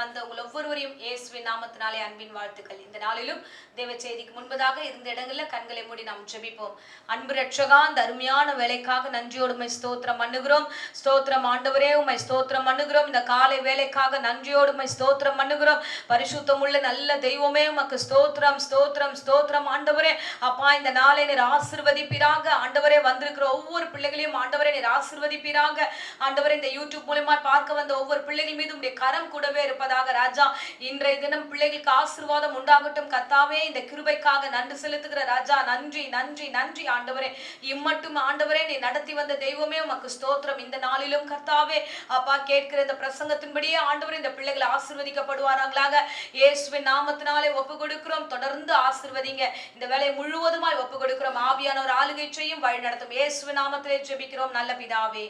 வந்த உங்கள் ஒவ்வொருவரையும் இயேசுவின் நாமத்தினாலே அன்பின் வாழ்த்துக்கள். இந்த நாளிலும் தேவ செய்திக்கு முன்பதாக இருந்த இடங்களில் கண்களை மூடி நாம் ஜெபிப்போம். அன்பு ரட்சகா, அந்த அருமையான வேலைக்காக நன்றியோடு உம்மை ஸ்தோத்திரம் பண்ணுகிறோம். ஸ்தோத்திரம் ஆண்டவரே, உம்மை ஸ்தோத்திரம் பண்ணுகிறோம். இந்த காலை வேலைக்காக நன்றியோடு உம்மை ஸ்தோத்திரம் பண்ணுகிறோம். பரிசுத்தமுள்ள நல்ல தெய்வமே, உமக்கு ஸ்தோத்திரம் ஸ்தோத்திரம் ஸ்தோத்திரம் ஆண்டவரே. அப்பா, இந்த நாளை நீர் ஆசீர்வதிப்பீராக. ஆண்டவரே, வந்திருக்கிற ஒவ்வொரு பிள்ளைகளையும் ஆண்டவரே நீர் ஆசீர்வதிப்பீராக. ஆண்டவரே, இந்த யூடியூப் மூலமா பார்க்க வந்த ஒவ்வொரு பிள்ளைகள் மீது உம்முடைய கரம் கூடவே இருப்பதாக ராஜா. இன்றைய தினம் பிள்ளைகளுக்கு ஆசீர்வாதம் உண்டாகட்டும் கர்த்தாவே. இந்த கிருபைக்காக நன்றி செலுத்துகிற ராஜா. நன்றி நன்றி நன்றி ஆண்டவரே. இம்மட்டும் ஆண்டவரே நீ நடத்தி வந்த தெய்வமே, உமக்கு ஸ்தோத்திரம். இந்த நாளிலும் கர்த்தாவே அப்பா, கேட்கிற இந்த பிரசங்கத்தின்படியே ஆண்டவரே இந்த பிள்ளைகள் ஆசீர்வதிக்கப்படுவார்களாக. இயேசுவின் நாமத்தினாலே ஒப்பு கொடுக்கிறோம். தொடர்ந்து ஆசீர்வதிங்க. இந்த வேலையை முழுவதுமாய் ஒப்பு கொடுக்கிறோம். ஆவியானவர் ஆளுகை செய்யும், வழி நடத்தும். இயேசுவின் நாமத்திலே ஜெபிக்கிறோம் நல்ல பிதாவே,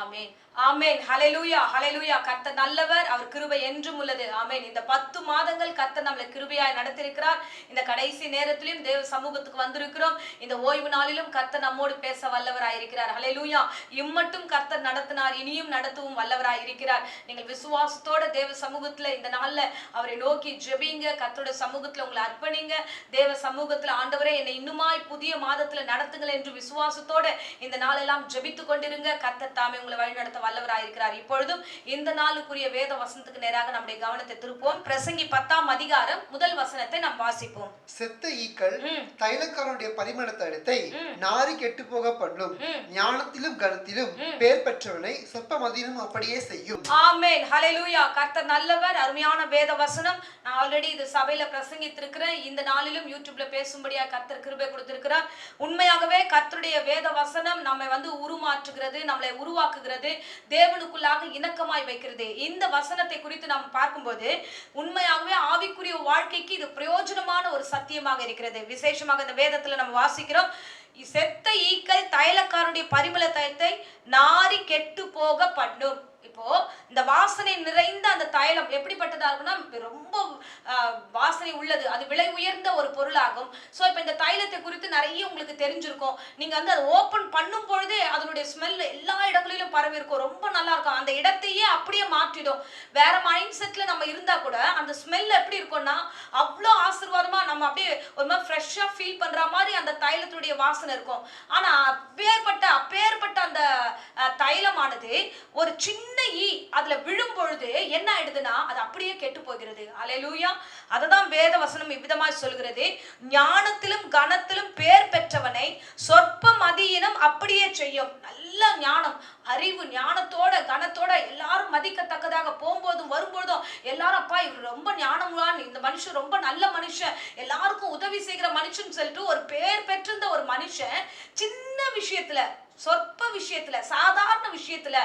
ஆமென் ஆமென். ஹல்லேலூயா ஹல்லேலூயா. கர்த்தர் நல்லவர், அவர் கிருபை என்றும் உள்ளது. ஆமென். இந்த 10 மாதங்கள் கர்த்தர் நம்மளை கிருபையாய் நடத்தியிருக்கிறார். இந்த கடைசி நேரத்திலும் தேவ சமூகத்துக்கு வந்திருக்கிறோம். இந்த ஓய்வு நாளிலும் கர்த்தர் நம்மோடு பேச வல்லவராய் இருக்கிறார். ஹல்லேலூயா. இம்மட்டும் கர்த்தர் நடத்தினார், இனியும் நடத்தவும் வல்லவராய் இருக்கிறார். நீங்கள் விசுவாசத்தோட தேவ சமூகத்துல இந்த நாள்ல அவரை நோக்கி ஜெபிங்க. கர்த்தரோட சமூகத்துல உங்களை அர்ப்பணிங்க. தேவ சமூகத்துல ஆண்டவரே என்னை இன்னுமாய் புதிய மாதத்துல நடத்துங்கள் என்று விசுவாசத்தோட இந்த நாளெல்லாம் ஜெபித்து கொண்டிருங்க. கர்த்தர் தாமே உங்களை வழி நடத்த வல்லவராயிருக்கிறார். இப்பொழுதும் இந்த நாளுக்குரிய வேத வசனத்துக்கு நேராக நம்முடைய கவனத்தை திருப்போம். பிரசங்கி 10ஆம் அதிகாரம் முதல் வசனத்தை நாம் வாசிப்போம். செத்த ஈக்கள் தைலக்காரனுடைய பரிமளத்தை எடுத்தை நாரி கெட்டு போக பண்ணும். ஞானத்திலும் கனத்திலும் பேர் பெற்றவனை சொற்ப மதியிலும் அப்படியே செய்யும். ஆமென். ஹல்லேலூயா. கர்த்தர் நல்லவர். அருமையான வேத வசனம். நான் ஆல்ரெடி இது சபையில பிரசங்கித்திருக்கிறேன். இந்த நாளிலும் யூடியூப்ல பேசும்படியா கர்த்தர் கிருபை கொடுத்திருக்கிறார். உண்மையாகவே கர்த்தருடைய வேத வசனம் நம்மை உருமாற்றுகிறது, நம்மளை உருவாக்குகிறது, தேவனுக்குள்ளாக இணக்கமாய் வைக்கிறது. இந்த வசனத்தை குறித்து நாம் பார்க்கும்போது உண்மையாகவே ஆவிக்குரிய வாழ்க்கைக்கு இது பிரயோஜனமான ஒரு சத்தியமாக இருக்கிறது. விசேஷமாக இந்த வேதத்துல நம்ம வாசிக்கிறோம், செத்த ஈக்கள் தைலக்காரனுடைய பரிமள தைலத்தை நாரி கெட்டு போக பண்ணும். இப்போ இந்த வாசனை நிறைந்த அந்த தைலம் எப்படிப்பட்டதா இருக்குன்னா, ரொம்ப வாசனை உள்ளது, அது விலை உயர்ந்த ஒரு பொருளாகும். ஸோ இப்போ இந்த தைலத்தை குறித்து நிறைய உங்களுக்கு தெரிஞ்சிருக்கும். நீங்க அதை ஓப்பன் பண்ணும் பொழுதே அதனுடைய ஸ்மெல் எல்லா இடங்களிலும் பரவி இருக்கும். ரொம்ப நல்லா இருக்கும். அந்த இடத்தையே அப்படியே மாற்றிடும். வேற மைண்ட் செட்ல நம்ம இருந்தா கூட அந்த ஸ்மெல் எப்படி இருக்கும்னா அவ்வளோ ஆசீர்வாதமா நம்ம அப்படியே ஒரு மாதிரி ஃப்ரெஷ்ஷா ஃபீல் பண்ற மாதிரி அந்த தைலத்துடைய வாசனை இருக்கும். ஆனா அப்பேற்பட்ட அந்த தைலமானது ஒரு சின்ன ஈ அதுல விழும் பொழுது என்ன ஆயிடுதுன்னா அது அப்படியே கெட்டு போகிறது. அல்லேலூயா. அததான் வேத வசனம் இவ்விதமாய் சொல்கிறது, ஞானத்திலும் கனத்திலும் பேர் பெற்றவனை சொற்ப மதியினம் அப்படியே செய்யும். நல்ல ஞானம், அறிவு, ஞானத்தோட கனத்தோட எல்லாரும் மதிக்கத்தக்கதாக போகும்போதும் வரும்போதும் எல்லாரும் அப்பா இவர் ரொம்ப ஞானம்வான், இந்த மனுஷன் ரொம்ப நல்ல மனுஷன், எல்லாருக்கும் உதவி செய்கிற மனுஷன் சொல்லிட்டு ஒரு பேர் பெற்றிருந்த ஒரு மனுஷன் சின்ன விஷயத்துல, சொற்ப விஷயத்துல, சாதாரண விஷயத்துல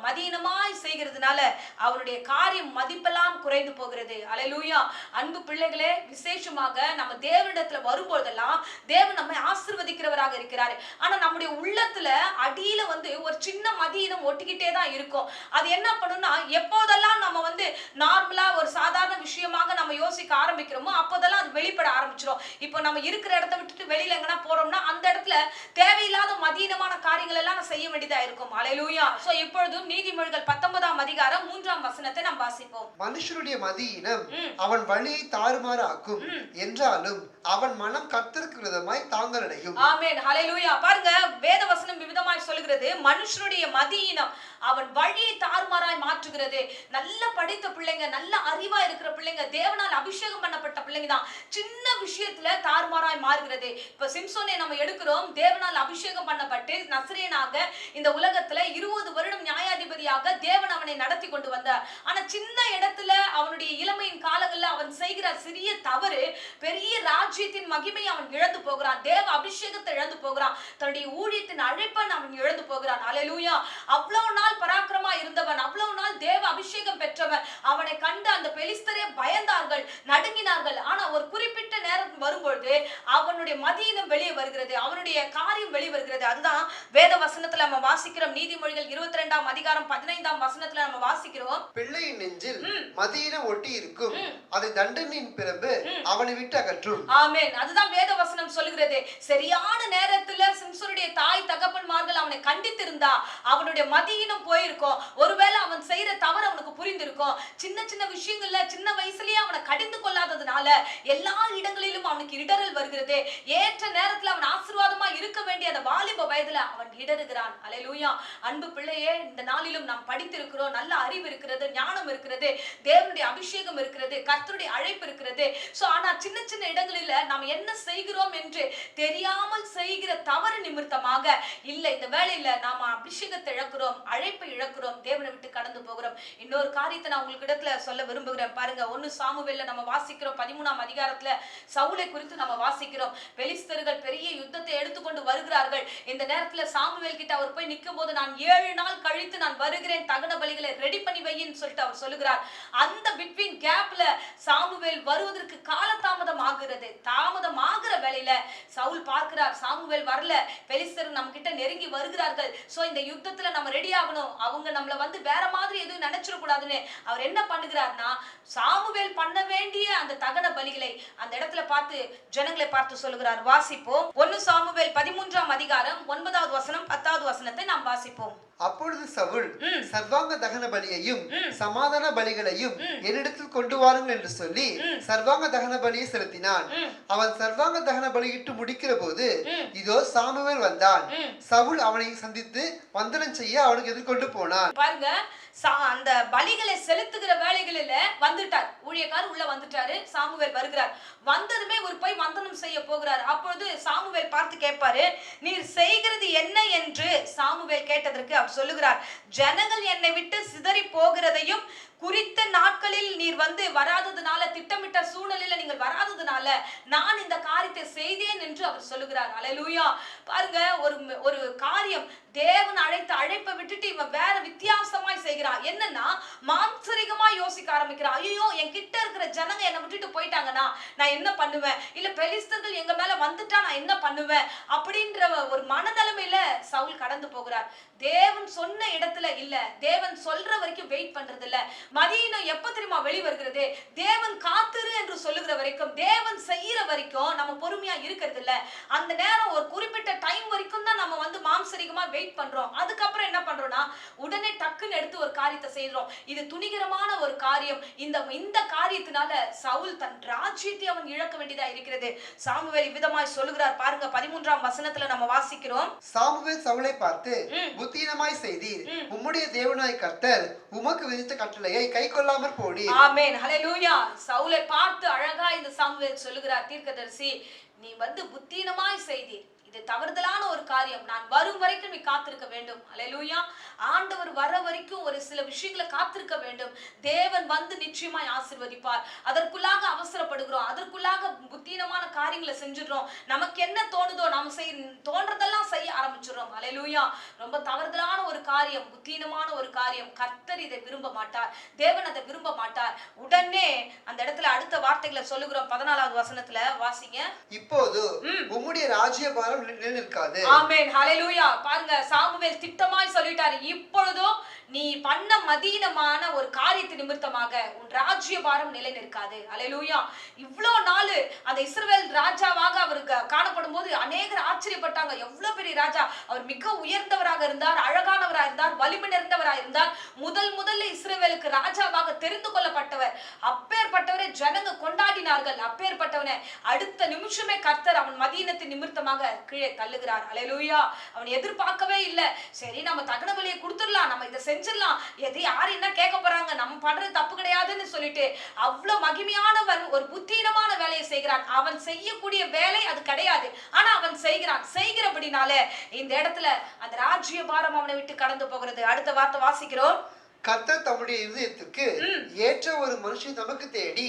மதீனமாய் செய்கிறதுனால அவருடைய காரியம் மதிப்பெல்லாம் குறைந்து போகிறது. அல்லேலூயா. அன்பு பிள்ளைகளே, விசேஷமாக நம்ம தேவனிடத்துல வரும்போதெல்லாம் தேவன் நம்மை ஆசீர்வதிக்கிறவராக இருக்கிறாரு. ஆனா நம்முடைய உள்ளத்துல அடியில ஒரு சின்ன மதீனம் ஒட்டிக்கிட்டே தான் இருக்கும். அது என்ன பண்ணும்னா, எப்போதெல்லாம் நம்ம நார்மலா ஒரு சாதாரண விஷயமாக நம்ம யோசிக்க ஆரம்பிக்கிறோமோ அப்போதெல்லாம் அது வெளிப்பட ஆரம்பிச்சிடும். இப்போ நம்ம இருக்கிற இடத்தை விட்டுட்டு வெளியில எங்கன்னா போறோம்னா அந்த இடத்துல தேவையில்லாத மதீனமான காரியங்கள் எல்லாம் செய்ய வேண்டியதா இருக்கும். அல்லேலூயா. இப்பொழுதும் நீதிமொழிகள் 19ஆம் அதிகாரம் 3ஆம் வசனத்தை நாம் வாசிப்போம். மனுஷனுடைய மதியினம் அவன் வழியை தாறுமாறு ஆக்கும், என்றாலும் அவன் மனம் கர்த்தருக்கு விரோதமாய் தாங்கள் அடையும். ஆமென். ஹல்லேலூயா. பாருங்க, வேத வசனம் விவிதமாய் சொல்கிறது, மனுஷனுடைய மதியினம் அவன் வழியை தாறுமாறாய் மாற்றுகிறது. நல்ல படித்த பிள்ளைங்க, நல்ல அறிவா இருக்கிற பிள்ளைங்க, தேவனால் அபிஷேகம் பண்ணப்பட்ட பிள்ளைங்க தான் சின்ன விஷயத்துல தாறுமாறாய் மாறுகிறது. இப்ப சிம்சோனை நம்ம எடுக்கிறோம். தேவனால் அபிஷேகம் பண்ணப்பட்டு நசரேயனாக இந்த உலகத்துல 20 வருடம் நியாயாதிபதியாக தேவன் அவனை நடத்தி கொண்டு வந்தார். ஆனா சின்ன இடத்துல அவனுடைய இளமையின் காலங்கள்ல அவன் செய்கிற சிறிய தவறு பெரிய ராஜ்யத்தின் மகிமை அவன் இழந்து போகிறான். தேவ அபிஷேகத்தை இழந்து போகிறான். தன்னுடைய ஊழியத்தின் அழைப்பை அவன் இழந்து போகிறான். அல்லேலூயா. அவ்வளவு நாள் பராக்கிரமா இருந்தவன், அவ்வளவு நாள் தேவ அபிஷேகம் பெற்றவன், அவனை கண்டு அந்த பெலிஸ்தரே பயந்தார்கள், நடுங்கினார்கள். ஆனா ஒரு குறிப்பிட்ட நேரம் வரும்பொழுது பொழுது அவனுடைய மதியினம் வெளியே வருகிறது, அவனுடைய காரியம் வெளியே வருகிறது. அதுதான் வேத வசனத்துல நம்ம வாசிக்கிறோம். நீதிமொழிகள் 22ஆம் அதிகாரம் 15ஆம் வசனத்துல நம்ம வாசிக்கிறோம். பிள்ளையின் நெஞ்சில் மதியினம் ஒட்டி இருக்கும், அதை தண்டனையின் பிறகு அவனை விட்டு அகற்றும். ஆமென். அதுதான் வேத வசனம் சொல்லுகிறது. சரியான நேரத்துல சிம்சோனுடைய தாய் தகப்பன்மார்கள் அவனை கண்டித்திருந்தா அவனுடைய மதியினம் போயிருக்கும். ஒருவேளை அவன் செய்யற தவறு அவனுக்கு புரிந்திருக்கும். சின்ன சின்ன விஷயங்கள்ல சின்ன வயசுலயே அவனை கடிந்து கொள்ளாததுனால எல்லா இடங்களிலும் அவனுக்கு இடறல் வருகிறது. ஏற்ற நேரத்துல அவன் ஆசீர்வாதமா இருக்க வேண்டிய அந்த வாலிப வயதுல அவன் இடறுகிறான். அல்லேலூயா. அன்பு பிள்ளையே, இந்த நாளிலும் நாம் படித்திருக்கிறோம், நல்ல அறிவு இருக்கிறது, ஞானம் இருக்கிறது, தேவனுடைய அபிஷேகம் இருக்கிறது, கர்த்தருடைய அழைப்பு இருக்கிறது. சோ ஆனா சின்ன சின்ன இடங்களில நாம் என்ன செய்கிறோம் என்று தெரியாமல் செய்கிற தவறு நிமித்தமாக இல்ல இந்த வேளையில நாம அபிஷேகத்தை இழக்கிறோம், அழைப்பை இழக்கிறோம், தேவனை விட்டு கடந்து போகிறோம். இன்னொரு காரியத்தை நான் உங்களுக்கு இடத்துல சொல்ல விரும்புகிறேன். பாருங்க, 1 சாமுவேல்ல நம்ம வாசிக்கிறோம் 13ஆம் அதிகாரத்துல சவுலை குறித்து நம்ம வாசிக்கிறோம். பெலிஸ்தர்கள் பெரிய யுத்தத்தை எடுத்துக்கொண்டு வருகிறார்கள். இந்த நேரத்துல சாமுவேல் கிட்ட அவர் போய் நிற்கும் போது, நான் 7 நாள் கழித்து நான் வருகிறேன், தகன பலிகளை ரெடி பண்ணி வையின்னு சொல்லிட்டு அவர் சொல்லுகிறார். அந்த பிட்வீன் கேப்ல சாமுவேல் வருவதற்கு காலதாமதம் ஆகிறது. தாமதம் ஆகிற வேளையில சவுல் பார்க்கிறார், சாமுவேல் வரல, பெலிஸ்தர் நம்ம கிட்ட நெருங்கி வருகிறார்கள். சோ இந்த யுத்தத்துல நம்ம ரெடி ஆகணும், அவங்க நம்மள வந்து வேற மாதிரி எதுவும் நினைச்சிட கூடாதுன்னு அவர் என்ன பண்ணுகிறார்னா, சாமுவேல் பண்ண வேண்டிய அந்த தகன பலிகளை அந்த இடத்துல பார்த்து ஜனங்களை பார்த்து சொல்லுகிறார். வாசிப்போம். 1 சாமுவேல் 13ஆம் அதிகாரம் 9வது வசனம் 10வது வசனத்தை நாம் வாசிப்போம். அப்பொழுது சவுல், சர்வாங்க தகன பலியையும் சமாதான பலிகளையும் என்னிடத்தில் கொண்டு வாருங்கள் என்று சொல்லி சர்வாங்க தகன பலியை செலுத்தினான். அவன் சர்வாங்க தகன பலியிட்டு முடிக்கிற போது இதோ சாமுவேல் வந்தான். சவுல் அவனை சந்தித்து வந்தனம் செய்ய அவனுக்கு எதிர்கொண்டு போனான். பாருங்க, அந்த பலிகளை செலுத்துகிற வேலைகளில வந்துட்டார், ஊழியக்காரர் உள்ள வந்துட்டாரு. சாமுவேல் வருகிறார். வந்ததுமே ஒரு போய் வந்தனம் செய்ய போகிறார். அப்பொழுது சாமுவேல் பார்த்து கேட்பாரு, நீர் செய்கிறது என்ன என்று சாமுவேல் கேட்டதற்கு அவர் சொல்லுகிறார், ஜனங்கள் என்னை விட்டு சிதறி போகிறதையும் குறித்த நாட்களில் நீர் வந்து வராததுனால, திட்டமிட்ட சூழ்நிலையில நீங்கள் வராததுனால நான் இந்த காரியத்தை செய்தேன் என்று அவர் சொல்லுகிறார். அல்லேலூயா. பாருங்க, ஒரு காரியம் தேவன் அழைத்த அழைப்பை விட்டுட்டு இவன் வேற வித்தியாசமாய் செய்கிறான். என்னன்னா, மாம்சரிகமா யோசிக்க ஆரம்பிக்கிறான். ஐயோ, என் கிட்ட இருக்கிற ஜனங்க என்னை விட்டுட்டு போயிட்டாங்கன்னா நான் என்ன பண்ணுவேன், இல்ல பெலிஸ்தர்கள் எங்க மேல வந்துட்டா நான் என்ன பண்ணுவேன் அப்படின்ற ஒரு மனநிலைமையில சவுல் கடந்து போகிறார். தேவன் சொன்ன இடத்துல இல்ல, தேவன் சொல்ற வரைக்கும் வெயிட் பண்றது இல்ல. மதியினம் எப்ப தெரியுமா வெளிவருகிறது, தேவன் காத்துரு என்று சொல்லுகிற வரைக்கும், தேவன் செய்யற வரைக்கும் நம்ம பொறுமையா இருக்கிறது இல்ல. அந்த நேரம் ஒரு குறிப்பிட்ட டைம் வரைக்கும் தான் நம்ம வந்து மாம்சரிகமா வெயிட் பண்றோம். அதுக்கப்புறம் என்ன பண்றோம்னா, உடனே டக்குன்னு எடுத்து ஒரு காரியத்தை செய்றோம். இது துணிகரமான ஒரு காரியம். இந்த காரியத்தினால சவுல் தன் ராஜ்யத்தை அவன் இழக்க வேண்டியதா இருக்கிறது. சாமுவேல் விதமாய் சொல்லுகிறார். பாருங்க, 13ஆம் வசனத்துல நம்ம வாசிக்கிறோம். சாமுவேல் சவுலை பார்த்து, புத்தீனமாய் செய்தீர், உம்முடைய தேவனாய் கர்த்தர் உமக்கு விதித்த கட்டளையை கை கொள்ளாமற் போனீர். ஆமென். ஹல்லேலூயா. சவுலை பார்த்து அழகா இந்த சாமுவேல் சொல்லுகிறார், தீர்க்கதரிசி, நீ வந்து புத்தீனமாய் செய்தீர், இது தவறுதலான ஒரு காரியம், நான் வரும் வரைக்கும் நீ காத்திருக்க வேண்டும். அல்லேலூயா. ஆண்டவர் வர வரைக்கும் ஒரு சில விஷயங்களை காத்திருக்க வேண்டும். தேவன் வந்து நிச்சயமாய் ஆசீர்வதிப்பார். அதற்குள்ளாக அவசரப்படுகிறோம், அதற்குள்ளாக புத்தீனமான காரியங்களை செஞ்சிடறோம். நமக்கு என்ன தோணுதோ நாம தோன்றதெல்லாம் செய்ய ஆரம்பிச்சிடறோம். அல்லேலூயா. ரொம்ப தவறுதலான ஒரு காரியம், புத்தீனமான ஒரு காரியம். கர்த்தர் இதை விரும்ப மாட்டார், தேவன் அதை விரும்ப மாட்டார். உடனே அந்த இடத்துல அடுத்த வார்த்தைகளை சொல்லுகிறோம். 14வது வசனத்துல வாசிங்க. இப்போது உம்முடைய ராஜ்யபாரம் நிலைநிற்காது. ஆமென். ஹல்லேலூயா. பாருங்க, சாமுவேல் திட்டமாய் சொல்லிட்டாரு, இப்பொழுதோ நீ பண்ண மதீனமான ஒரு காரியத்தை நிமித்தமாக உன் ராஜ்யபாரம் நிலை நிற்காது. அல்லேலூயா. இவ்வளோ நாள் அந்த இஸ்ரவேல் ராஜாவாக அவருக்கு காணப்படும் போது அநேகர் ஆச்சரியப்பட்டாங்க. எவ்வளவு பெரிய ராஜா, அவர் மிக உயர்ந்தவராக இருந்தார், அழகானவராக இருந்தார், வலிமை நிறைந்தவராக இருந்தார். முதல்ல இஸ்ரவேலுக்கு ராஜாவாக தெரிந்து கொள்ளப்பட்டவர். அப்பேற்பட்டவரை ஜனங்க கொண்டாடினார்கள். அப்பேற்பட்டவனை அடுத்த நிமிஷமே கர்த்தர் அவன் மதீனத்தின் நிமித்தமாக கீழே தள்ளுகிறார். அல்லேலூயா. அவன் எதிர்பார்க்கவே இல்லை. சரி, நம்ம தகன பலியை கொடுத்துடலாம், நம்ம இதை செஞ்சிடலாம், எது யாரு என்ன கேட்க போறாங்க, நம்ம பண்றது தப்பு கிடையாதுன்னு சொல்லிட்டு அவ்வளவு மகிமையானவன் ஒரு புத்தீனமான வேலையை செய்கிறான். அவன் செய்யக்கூடிய வேலை அது கிடையாது, ஆனா அவன் செய்கிறான். செய்கிறபடினால இந்த இடத்துல அந்த ராஜ்ய பாரம் அவனை விட்டு கடந்து போகிறது. அடுத்த வார்த்தை வாசிக்கிறோம். கர்த்தர் தம்முடைய இருதயத்திற்கு ஏற்ற ஒரு மனுஷன் நமக்கு தேடி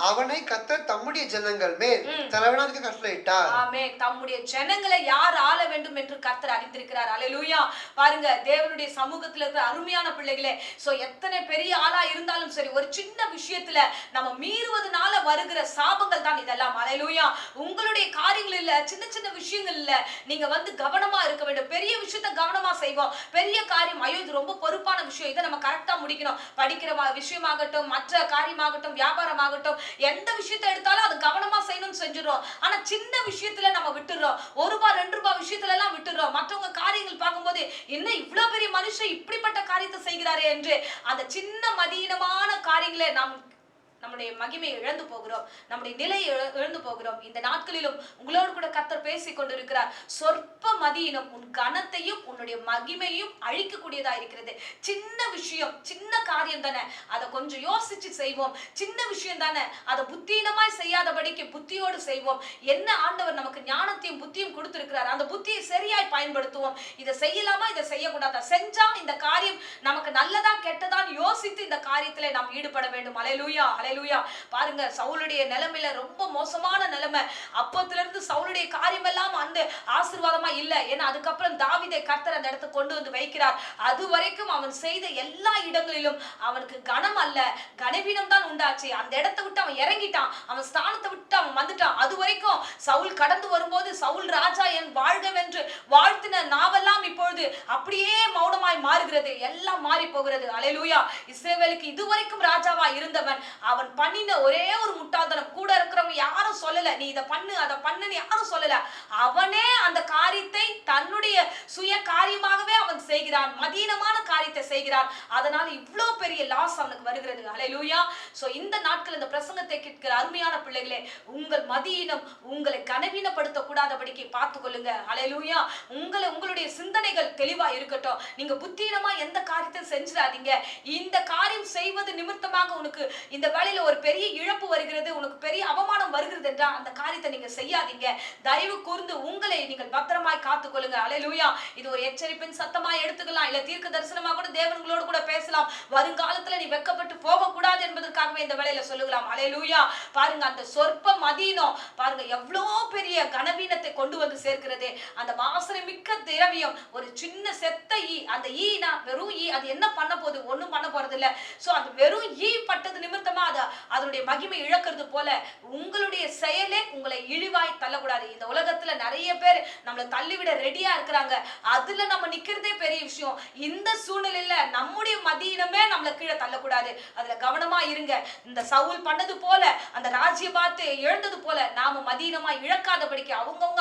அவனை கர்த்தர் தம்முடைய ஜனங்கள் மேல் தலைவனாக கட்டளையிட்டார். ஆமென். தம்முடைய ஜனங்களை யார் ஆள வேண்டும் என்று கர்த்தர் அறிந்திருக்கிறார். அல்லேலூயா. பாருங்க, தேவனுடைய சமூகத்துல இருக்கிற அருமையான பிள்ளைகளே, சோ எத்தனை பெரிய ஆளா இருந்தாலும் சரி, ஒரு சின்ன விஷயத்துல நம்ம மீறுவதனால வருகிற சாபங்கள் தான் இதெல்லாம். அல்லேலூயா. உங்களுடைய காரியங்கள் இல்ல, சின்ன சின்ன விஷயங்கள் இல்ல, நீங்க கவனமா இருக்க வேண்டும். பெரிய விஷயத்தை கவனமா செய்வோம். பெரிய காரியம், ஐயோ இது ரொம்ப பொறுப்பான விஷயம், இதை நம்ம கரெக்டா முடிக்கணும். படிக்கிற விஷயமாகட்டும், மற்ற காரியமாகட்டும், வியாபாரமாகட்டும், எந்த விஷயத்தை எடுத்தாலும் அது கவனமா செய்யணும்னு செஞ்சிடறோம். ஆனா சின்ன விஷயத்துல நம்ம விட்டுறோம். ₹1 ₹2 விஷயத்துல எல்லாம் விட்டுறோம். மற்றவங்க காரியங்கள் பார்க்கும்போது என்ன இவ்வளவு பெரிய மனுஷன் இப்படிப்பட்ட காரியத்தை செய்கிறாரே என்று அந்த சின்ன மதீனமான காரியங்களை நம்முடைய மகிமை இழந்து போகிறோம், நம்முடைய நிலை இழந்து போகிறோம். இந்த நாட்களிலும் உங்களோடு கூட கர்த்தர் பேசிக் கொண்டிருக்கிறார். சொற்ப மதியினம் உன் கனத்தையும் உன்னுடைய மகிமையும் அழிக்கக்கூடியதா இருக்கிறது. சின்ன விஷயம், சின்ன காரியம் தானே, அதை கொஞ்சம் யோசிச்சு செய்வோம். சின்ன விஷயம் தானே, அதை புத்தீனமாய் செய்யாதபடிக்கு புத்தியோடு செய்வோம். என்ன ஆண்டவர் நமக்கு ஞானத்தையும் புத்தியும் கொடுத்திருக்கிறார், அந்த புத்தியை சரியாய் பயன்படுத்துவோம். இதை செய்யலாமா, இதை செய்யக்கூடாதா, செஞ்சா இந்த காரியம் நமக்கு நல்லதா கெட்டதான்னு யோசித்து இந்த காரியத்திலே நாம் ஈடுபட வேண்டும். அல்லேலூயா. அல்லேலூயா. பாருங்க, சவுலுடைய நிலைமையில ரொம்ப மோசமான நிலைமை. அப்பத்திலிருந்து சவுலுடைய காரியம் எல்லாம் அந்த ஆசீர்வாதமா இல்ல. ஏன்னா அதுக்கப்புறம் தாவீதை கர்த்தர் அந்த இடத்துக்கு கொண்டு வந்து வைக்கிறார். அது வரைக்கும் அவன் செய்த எல்லா இடங்களிலும் அவனுக்கு கனம் அல்ல, கனவீனம் தான் உண்டாச்சு. அந்த இடத்தை விட்டு அவன் இறங்கிட்டான், அவன் ஸ்தானத்தை விட்டு அவன் வந்துட்டான். அது வரைக்கும் சவுல் கடந்து வரும்போது சவுல் ராஜா என் வாழ்கவென்று வாழ்த்தின நாவெல்லாம் இப்பொழுது அப்படியே மௌனமாய் மாறுகிறது, எல்லாம் மாறி போகிறது. அல்லேலூயா. இஸ்ரவேலுக்கு இதுவரைக்கும் ராஜாவா இருந்தவன், அவன் பண்ணின ஒரே ஒரு முட்டாள்தனம், கூட இருக்கிறவங்க யாரும் சொல்லல, நீ இதை பண்ணு அதை பண்ணுன்னு யாரும் சொல்லல. அவனே அந்த காரியத்தை தன்னுடைய சுய காரியமாகவே அவன் செய்கிறான், மதீனமான காரியத்தை செய்கிறான். அதனால இவ்வளவு பெரிய லாஸ் அவனுக்கு வருகிறது. அல்லேலூயா. சோ இந்த நாட்கள் இந்த பிரசங்கத்தை கேட்கிற அருமையான பிள்ளைகளே, உங்கள் மதீனம் உங்களை கனவீனப்படுத்த கூடாதபடிக்கு பார்த்து கொள்ளுங்க. அல்லேலூயா. உங்களுடைய சிந்தனைகள் தெளிவா இருக்கட்டும். நீங்க புத்தீனமா எந்த காரியத்தை செஞ்சிடாதீங்க. இந்த காரியம் செய்வது நிமித்தமாக உனக்கு இந்த வேளையில ஒரு பெரிய இழப்பு வருகிறது, உனக்கு பெரிய அவமானம் வருகிறது என்றால் அந்த காரியத்தை நீங்க செய்யாதீங்க. தயவு கூர்ந்து உங்களை நீங்கள் பத்திரமாய் காத்துக்கொள்ளுங்க. அல்லேலூயா. இது ஒரு எச்சரிப்பின் சத்தமாய் எடுத்துக்கலாம், இல்ல தீர்க்க தரிசனமாக கூட தேவன்களோடு கூட பேசலாம். வருங்காலத்துல நீ வெட்கப்பட்டு போக கூடாது என்பதற்காகவே இந்த வேளையில சொல்லுகலாம். அல்லேலூயா. பாருங்க, அந்த சொற்ப மதீனம் பாருங்க எவ்வளவு பெரிய கனவீனத்தை கொண்டு வந்து சேர்க்கிறது. அந்த வாசனை மிக்க திரவியம், ஒரு சின்ன செத்த ஈ, அந்த ஈனா வெறும் ஈ, அது என்ன பண்ண போகுது, ஒண்ணும் பண்ண போறது இல்ல. சோ அந்த வெறும் ஈ பட்டது நிமித்தமா அதனுடைய மகிமை இழக்கிறது போல உங்களுடைய செயலே உங்களை இழிவாய் தள்ளக்கூடாது. இந்த உலகத்துல நிறைய பேர் நம்மளை தள்ளிவிட ரெடியா இருக்கிறாங்க, அதுல நம்ம நிக்கிறதே பெரிய விஷயம். இந்த சூழ்நிலையில நம்முடைய மதீனமே நம்மளை கீழே தள்ளக்கூடாது, அதுல கவனமா இருங்க. இந்த சவுல் பண்ணது போல, அந்த ராஜ்யபாத்தை இழந்தது போல நாம மதீனமா இழக்காதபடிக்கு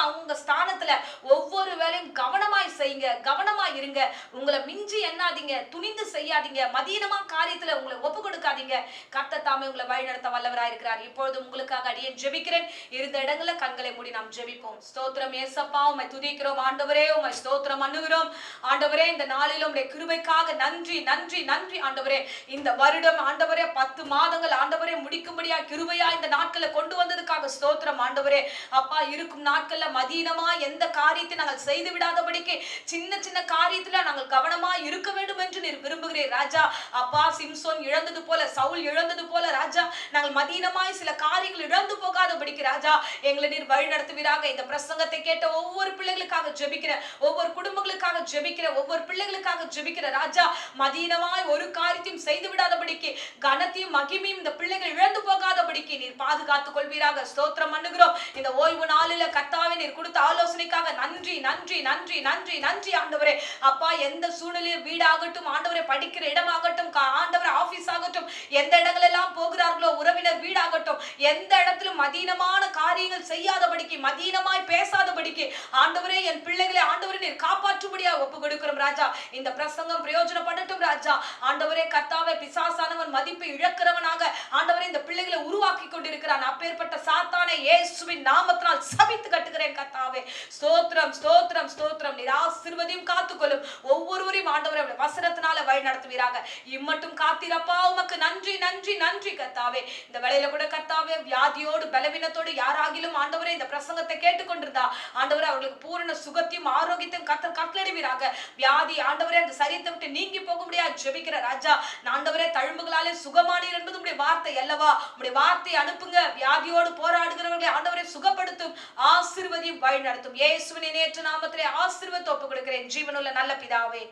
அவங்க ஸ்தானத்துல ஒவ்வொரு வேலையும் கவனமாய் செய்யுங்க, கவனமா இருங்க. உங்களை மிஞ்சி எண்ணாதீங்க, துணிந்து செய்யாதீங்க, மதீனமா காரியத்துல உங்களை ஒப்பு கொடுக்காதீங்க. கர்த்தர் தாமே உங்களை வழிநடத்த வல்லவராய் இருக்கிறார். இப்பொழுது உங்களுக்காக அடியேன் ஜெபிக்கிறேன். இருந்த இடங்கள கண்களை மூடி நாம் ஜெபிப்போம். ஸ்தோத்திரம் ஏசப்பா, உம்மை துதிக்கிறோம் ஆண்டவரே, உம்மை ஸ்தோத்திரம் பண்ணுகிறோம் ஆண்டவரே. இந்த நாளிலும் உம்முடைய கிருபைக்காக நன்றி நன்றி நன்றி ஆண்டவரே. இந்த வருடம் ஆண்டவரே 10 மாதங்கள் ஆண்டவரே முடிக்கும்படியா கிருபையா இந்த நாட்களை கொண்டு வந்ததுக்காக ஸ்தோத்திரம் ஆண்டவரே. அப்பா, இருக்கும் நாட்கள்ல மதீனமா எந்த காரியத்தை நாங்கள் செய்து விடாதபடிக்கு சின்ன சின்ன காரியத்துல நாங்கள் கவனமா இருக்க வேண்டும் என்று நீர் விரும்புகிறீர் ராஜா. அப்பா, சிம்சோன் இழந்தது போல, சவுல் இழந்தது போல ராஜா, நாங்கள் மதீனமாய் சில காரியங்கள் இழந்து போகாதபடிக்கு ராஜா எங்களை நீர் வழி நடத்துவீராக. இந்த பிரசங்கத்தை கேட்ட ஒவ்வொரு பிள்ளைகளுக்காக ஜெபிக்கிற, ஒவ்வொரு குடும்பங்களுக்காக ஜெபிக்கிற, ஒவ்வொரு பிள்ளைகளுக்காக ஜெபிக்கிற ராஜா, மதீனமாய் ஒரு காரியத்தையும் செய்து விடாதபடிக்கு, கனத்தையும் மகிமையும் இந்த பிள்ளைகள் இழந்து போகாதபடிக்கு நீர் பாதுகாத்துக் கொள்வீராக. ஸ்தோத்திரம் பண்ணுகிறோம். இந்த ஓய்வு நாளில கர்த்தாவே நீர் கொடுத்த ஆலோசனைக்காக நன்றி நன்றி நன்றி நன்றி நன்றி ஆண்டவரே. அப்பா, எந்த சூழ்நிலையில் வீடாகட்டும் ஆண்டவரே, படிக்கிற இடமாகட்டும் ஆண்டவரே, ஆபீஸ் ஆகட்டும், எந்த இடங்கள் எல்லாம் போகிறார்களோ, உறவினர் வீடாகட்டும், எந்த இடத்திலும் மதீனமான காரியங்கள் செய்யாதபடிக்கு, மதீனமாய் பேசாதபடிக்கு ஆண்டவரே என் பிள்ளைகளை ஆண்டவரே நீர் காப்பாற்றும்படியா ஒப்பு கொடுக்கிறோம் ராஜா. இந்த பிரசங்கம் பிரயோஜனப்படட்டும் ராஜா. ஆண்டவரே கர்த்தாவே, பிசாசானவன் மதிப்பை இழக்கிறவனாக ஆண்டவரே இந்த பிள்ளைகளை உருவாக்கி கொண்டிருக்கிறார் இருக்கிறான். அப்பேற்பட்ட சாத்தானை இயேசுவின் நாமத்தினால் சபித்து கட்டுகிறேன் கர்த்தாவே. ஸ்தோத்திரம் ஸ்தோத்திரம் ஸ்தோத்திரம். நீர் ஆசீர்வதியும் காத்துக்கொள்ளும் ஒவ்வொருவரையும் ஆண்டவரே உம்முடைய வசனத்தினால வழி நடத்துவீராக. இம்மட்டும் காத்தீரப்பா, உமக்கு நன்றி நன்றி நன்றி கர்த்தாவே. இந்த வேளையில கூட கர்த்தாவே, வியாதியோடு பலவீனத்தோடு யாராகிலும் ஆண்டவரே இந்த பிரசங்கத்தை கேட்டுக்கொண்டிருந்தா ஆண்டவரே அவர்களுக்கு பூரண சுகத்தையும் ஆரோக்கியத்தையும் கர்த்தர் கட்டளையிடுவீராக. வியாதி ஆண்டவரே அந்த சரீரத்தை விட்டு நீங்கி போக முடியாது ஜெபிக்கிற ராஜா, ஆண்டவரே தழும்புகளாலே சுகமானீர் என்பது உம்முடைய வார்த்தை அல்லவா. உம்முடைய வார்த்தையை அனுப்புங்க. வியாதியோடு போராடுகிறவர்களை ஆண்டவரே சுகப்படுத்தும், ஆசீர்வதியும் வழி நடத்தும். இயேசுவின் நேற்று நாமத்திலே ஆசீர்வாதத்தை ஒப்புக் கொடுக்கிறேன் ஜீவனுள்ள நல்ல பிதாவே.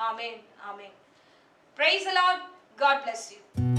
ஆமென் ஆமென். Praise the Lord. God bless you.